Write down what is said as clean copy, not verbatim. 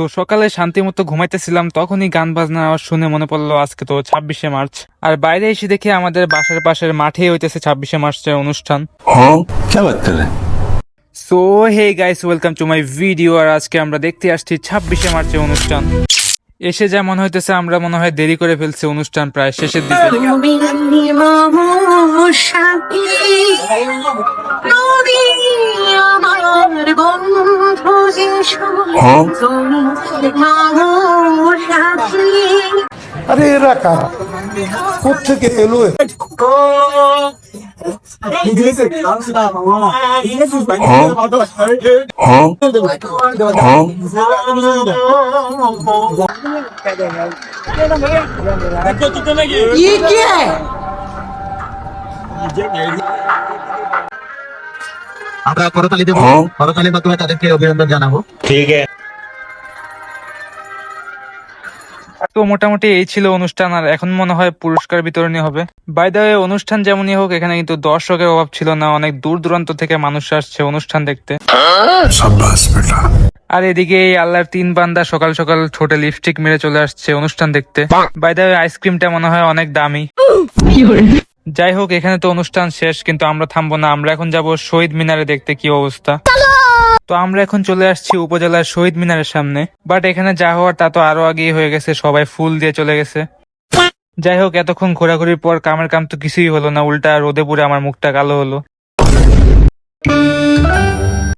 তো সকালে শান্তি মতো ঘুমাইতেছিলাম, তখনই গান বাজনা আওয়াজ শুনে মনে পড়লো আজকে তো 26শে মার্চ। আর বাইরে এসে দেখি আমাদের বাসার পাশের মাঠেই হইতেছে 26শে মার্চের অনুষ্ঠান। क्या बात कर रहे हैं? So hey guys, welcome to my video. আর আজকে আমরা দেখতে আসছি 26শে মার্চের অনুষ্ঠান। এসে যা মনে হইতেছে আমরা মনে হয় দেরি করে ফেলছি, অনুষ্ঠান প্রায় শেষের দিকে। আরে এরা কারা, কোত্থেকে এলো? ये क्या है? আমরা করতালি দেব, করতালির মাধ্যমে তাদেরকে অভিনন্দন জানাবো। তো মোটামুটি এই ছিল অনুষ্ঠান। আর এখন মনে হয় পুরস্কার বিতরণী হবে। বাই দ্য ওয়ে, অনুষ্ঠান যেমনই হোক, এখানে কিন্তু দর্শকের অভাব ছিল না। অনেক দূর দূরান্ত থেকে মানুষ আসছে অনুষ্ঠান দেখতে। আর এদিকে এই আল্লাহর তিন বান্দা সকাল সকাল ঠোঁটে লিপস্টিক মেরে চলে আসছে অনুষ্ঠান দেখতে। বাই দ্য ওয়ে, আইসক্রিমটা মনে হয় অনেক দামি। যাই হোক, এখানে তো অনুষ্ঠান শেষ, কিন্তু আমরা থামবো না। আমরা এখন যাব শহীদ মিনারে দেখতে কি অবস্থা। তো আমরা এখন চলে আসছি উপজেলার শহীদ মিনারের সামনে। বাট এখানে যা হওয়ার তা তো আরো আগেই হয়ে গেছে, সবাই ফুল দিয়ে চলে গেছে। যাই হোক, এতক্ষণ ঘোরাঘুরির পর কামের কাম তো কিছুই হলো না, উল্টা রোদে পুড়ে আমার মুখটা কালো হলো।